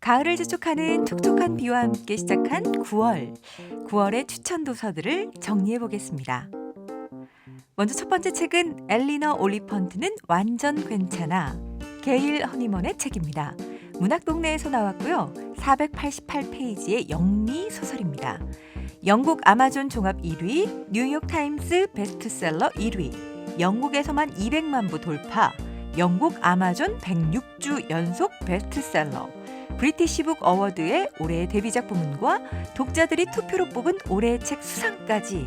가을을 재촉하는 촉촉한 비와 함께 시작한 9월. 9월의 추천 도서들을 정리해 보겠습니다. 먼저 첫 번째 책은 엘리너 올리펀트는 완전 괜찮아. 게일 허니먼의 책입니다. 문학동네에서 나왔고요. 488페이지의 영미 소설입니다. 영국 아마존 종합 1위, 뉴욕타임스 베스트셀러 1위, 영국에서만 200만 부 돌파, 영국 아마존 106주 연속 베스트셀러, 브리티시북 어워드의 올해의 데뷔작 부문과 독자들이 투표로 뽑은 올해의 책 수상까지.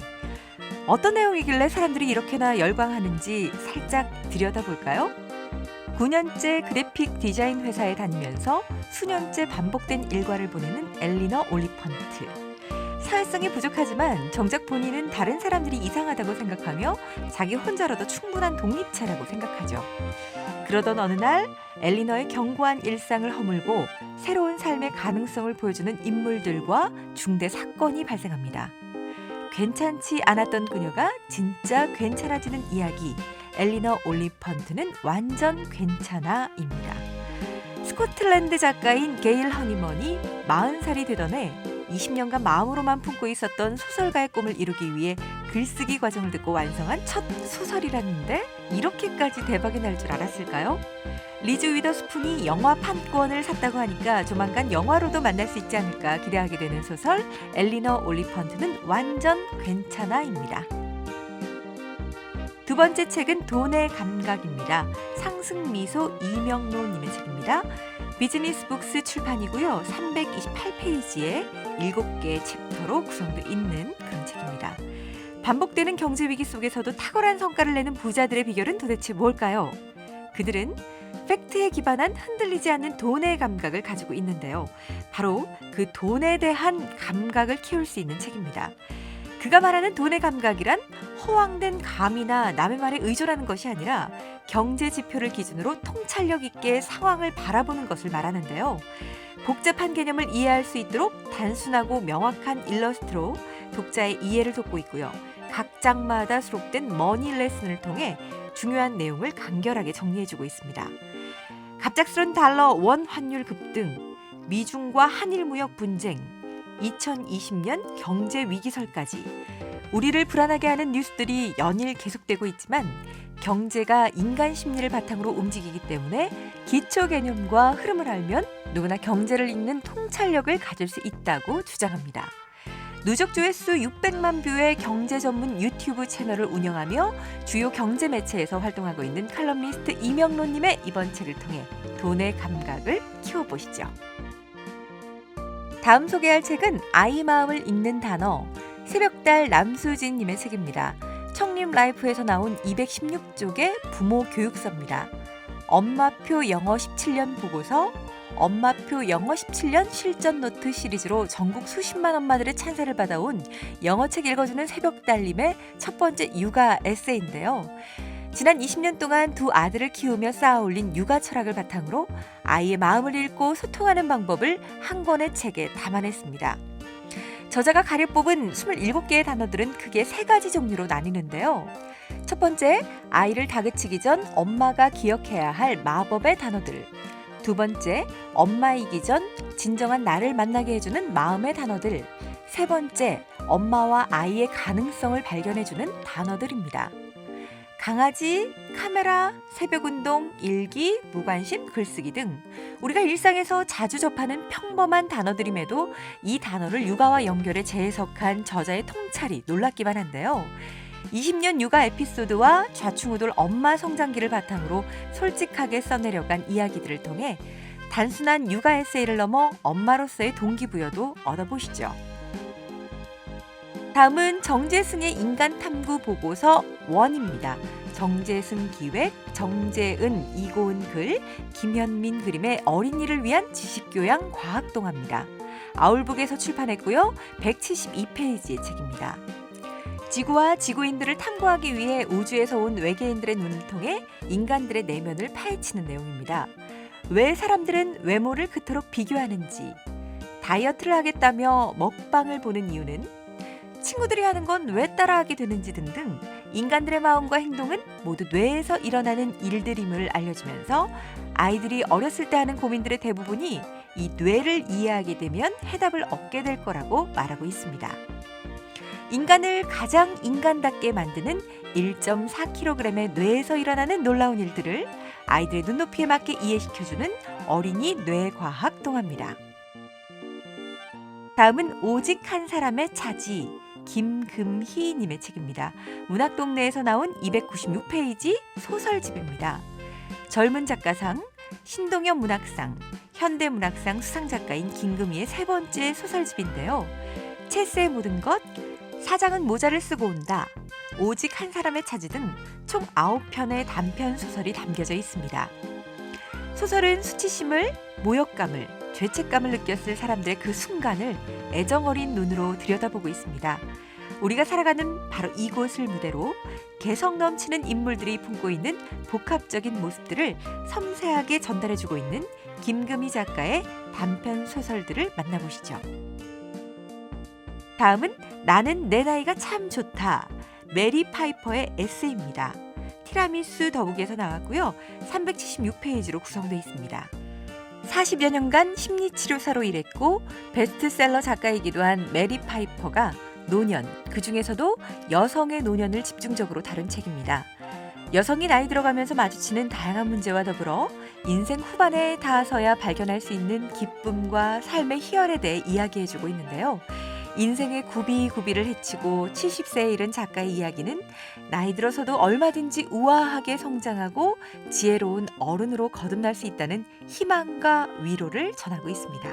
어떤 내용이길래 사람들이 이렇게나 열광하는지 살짝 들여다볼까요? 9년째 그래픽 디자인 회사에 다니면서 수년째 반복된 일과를 보내는 엘리너 올리펀트. 사회성이 부족하지만 정작 본인은 다른 사람들이 이상하다고 생각하며 자기 혼자라도 충분한 독립체라고 생각하죠. 그러던 어느 날 엘리너의 견고한 일상을 허물고 새로운 삶의 가능성을 보여주는 인물들과 중대 사건이 발생합니다. 괜찮지 않았던 그녀가 진짜 괜찮아지는 이야기, 엘리너 올리펀트는 완전 괜찮아입니다. 스코틀랜드 작가인 게일 허니먼이 40살이 되던 해 20년간 마음으로만 품고 있었던 소설가의 꿈을 이루기 위해 글쓰기 과정을 듣고 완성한 첫 소설이라는데 이렇게까지 대박이 날 줄 알았을까요? 리즈 위더스푼이 영화 판권을 샀다고 하니까 조만간 영화로도 만날 수 있지 않을까 기대하게 되는 소설 엘리너 올리펀트는 완전 괜찮아입니다. 두 번째 책은 돈의 감각입니다. 상승미소 이명로님의 책입니다. 비즈니스북스 출판이고요. 328페이지에 7개의 챕터로 구성되어 있는 그런 책입니다. 반복되는 경제 위기 속에서도 탁월한 성과를 내는 부자들의 비결은 도대체 뭘까요? 그들은 팩트에 기반한 흔들리지 않는 돈의 감각을 가지고 있는데요. 바로 그 돈에 대한 감각을 키울 수 있는 책입니다. 그가 말하는 돈의 감각이란 허황된 감이나 남의 말에 의존하는 것이 아니라 경제 지표를 기준으로 통찰력 있게 상황을 바라보는 것을 말하는데요. 복잡한 개념을 이해할 수 있도록 단순하고 명확한 일러스트로 독자의 이해를 돕고 있고요. 각 장마다 수록된 머니 레슨을 통해 중요한 내용을 간결하게 정리해주고 있습니다. 갑작스런 달러 원 환율 급등, 미중과 한일 무역 분쟁, 2020년 경제 위기설까지 우리를 불안하게 하는 뉴스들이 연일 계속되고 있지만 경제가 인간 심리를 바탕으로 움직이기 때문에 기초 개념과 흐름을 알면 누구나 경제를 읽는 통찰력을 가질 수 있다고 주장합니다. 누적 조회수 600만 뷰의 경제 전문 유튜브 채널을 운영하며 주요 경제 매체에서 활동하고 있는 칼럼니스트 이명로님의 이번 책을 통해 돈의 감각을 키워보시죠. 다음 소개할 책은 아이 마음을 읽는 단어, 새벽달 남수진님의 책입니다. 청림 라이프에서 나온 216쪽의 부모 교육서입니다. 엄마표 영어 17년 보고서, 엄마표 영어 17년 실전 노트 시리즈로 전국 수십만 엄마들의 찬사를 받아온 영어책 읽어주는 새벽달님의 첫 번째 육아 에세이인데요. 지난 20년 동안 두 아들을 키우며 쌓아올린 육아 철학을 바탕으로 아이의 마음을 읽고 소통하는 방법을 한 권의 책에 담아냈습니다. 저자가 가려 뽑은 27개의 단어들은 크게 3가지 종류로 나뉘는데요. 첫 번째, 아이를 다그치기 전 엄마가 기억해야 할 마법의 단어들. 두 번째, 엄마이기 전 진정한 나를 만나게 해주는 마음의 단어들. 세 번째, 엄마와 아이의 가능성을 발견해주는 단어들입니다. 강아지, 카메라, 새벽운동, 일기, 무관심, 글쓰기 등 우리가 일상에서 자주 접하는 평범한 단어들임에도 이 단어를 육아와 연결해 재해석한 저자의 통찰이 놀랍기만 한데요. 20년 육아 에피소드와 좌충우돌 엄마 성장기를 바탕으로 솔직하게 써내려간 이야기들을 통해 단순한 육아 에세이를 넘어 엄마로서의 동기부여도 얻어보시죠. 다음은 정재승의 인간탐구 보고서 1입니다. 정재승 기획, 정재은, 이고은 글, 김현민 그림의 어린이를 위한 지식교양 과학동화입니다. 아울북에서 출판했고요. 172페이지의 책입니다. 지구와 지구인들을 탐구하기 위해 우주에서 온 외계인들의 눈을 통해 인간들의 내면을 파헤치는 내용입니다. 왜 사람들은 외모를 그토록 비교하는지, 다이어트를 하겠다며 먹방을 보는 이유는, 친구들이 하는 건 왜 따라하게 되는지 등등 인간들의 마음과 행동은 모두 뇌에서 일어나는 일들임을 알려주면서 아이들이 어렸을 때 하는 고민들의 대부분이 이 뇌를 이해하게 되면 해답을 얻게 될 거라고 말하고 있습니다. 인간을 가장 인간답게 만드는 1.4kg의 뇌에서 일어나는 놀라운 일들을 아이들의 눈높이에 맞게 이해시켜주는 어린이 뇌과학 동화입니다. 다음은 오직 한 사람의 차지, 김금희님의 책입니다. 문학동네에서 나온 296페이지 소설집입니다. 젊은 작가상, 신동엽 문학상, 현대문학상 수상작가인 김금희의 세 번째 소설집인데요. 체스의 모든 것, 사장은 모자를 쓰고 온다, 오직 한 사람의 차지 등 총 9편의 단편 소설이 담겨져 있습니다. 소설은 수치심을, 모욕감을, 죄책감을 느꼈을 사람들의 그 순간을 애정어린 눈으로 들여다보고 있습니다. 우리가 살아가는 바로 이곳을 무대로 개성 넘치는 인물들이 품고 있는 복합적인 모습들을 섬세하게 전달해주고 있는 김금희 작가의 단편 소설들을 만나보시죠. 다음은 나는 내 나이가 참 좋다, 메리 파이퍼의 에세이입니다. 티라미수 더북에서 나왔고요. 376페이지로 구성되어 있습니다. 40여 년간 심리치료사로 일했고 베스트셀러 작가이기도 한 메리 파이퍼가 노년, 그중에서도 여성의 노년을 집중적으로 다룬 책입니다. 여성이 나이 들어가면서 마주치는 다양한 문제와 더불어 인생 후반에 닿아서야 발견할 수 있는 기쁨과 삶의 희열에 대해 이야기해주고 있는데요. 인생의 구비구비를 헤치고 70세에 이른 작가의 이야기는 나이 들어서도 얼마든지 우아하게 성장하고 지혜로운 어른으로 거듭날 수 있다는 희망과 위로를 전하고 있습니다.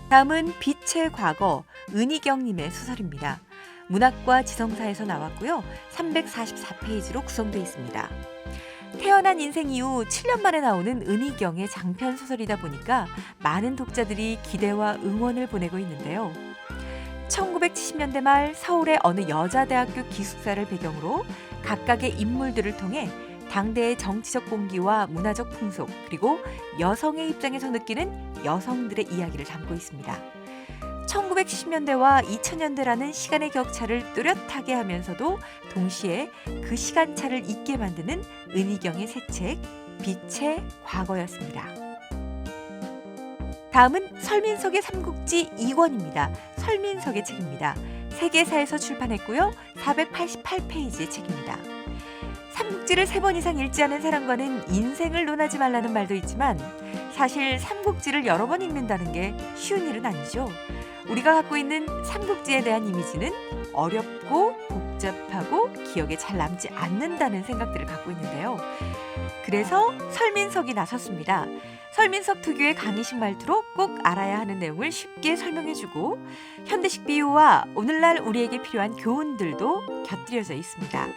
다음은 빛의 과거, 은희경님의 소설입니다. 문학과 지성사에서 나왔고요. 344페이지로 구성되어 있습니다. 태어난 인생 이후 7년 만에 나오는 은희경의 장편 소설이다 보니까 많은 독자들이 기대와 응원을 보내고 있는데요. 1970년대 말 서울의 어느 여자대학교 기숙사를 배경으로 각각의 인물들을 통해 당대의 정치적 공기와 문화적 풍속, 그리고 여성의 입장에서 느끼는 여성들의 이야기를 담고 있습니다. 1970년대와 2000년대라는 시간의 격차를 뚜렷하게 하면서도 동시에 그 시간차를 잊게 만드는 은희경의 새 책, 빛의 과거였습니다. 다음은 설민석의 삼국지 2권입니다. 설민석의 책입니다. 세계사에서 출판했고요. 488페이지의 책입니다. 삼국지를 3번 이상 읽지 않은 사람과는 인생을 논하지 말라는 말도 있지만 사실 삼국지를 여러 번 읽는다는 게 쉬운 일은 아니죠. 우리가 갖고 있는 삼국지에 대한 이미지는 어렵고 복잡하고 기억에 잘 남지 않는다는 생각들을 갖고 있는데요. 그래서 설민석이 나섰습니다. 설민석 특유의 강의식 말투로 꼭 알아야 하는 내용을 쉽게 설명해주고 현대식 비유와 오늘날 우리에게 필요한 교훈들도 곁들여져 있습니다.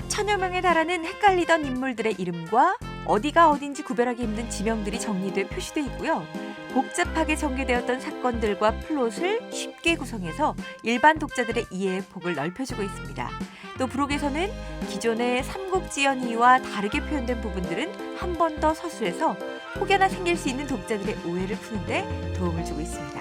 1000여 명에 달하는 헷갈리던 인물들의 이름과 어디가 어딘지 구별하기 힘든 지명들이 정리돼 표시되어 있고요. 복잡하게 전개되었던 사건들과 플롯을 쉽게 구성해서 일반 독자들의 이해의 폭을 넓혀주고 있습니다. 또 부록에서는 기존의 삼국지 연의와 다르게 표현된 부분들은 한 번 더 서술해서 혹여나 생길 수 있는 독자들의 오해를 푸는데 도움을 주고 있습니다.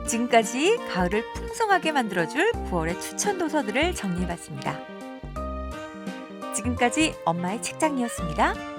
지금까지 가을을 풍성하게 만들어줄 9월의 추천 도서들을 정리해봤습니다. 지금까지 엄마의 책장이었습니다.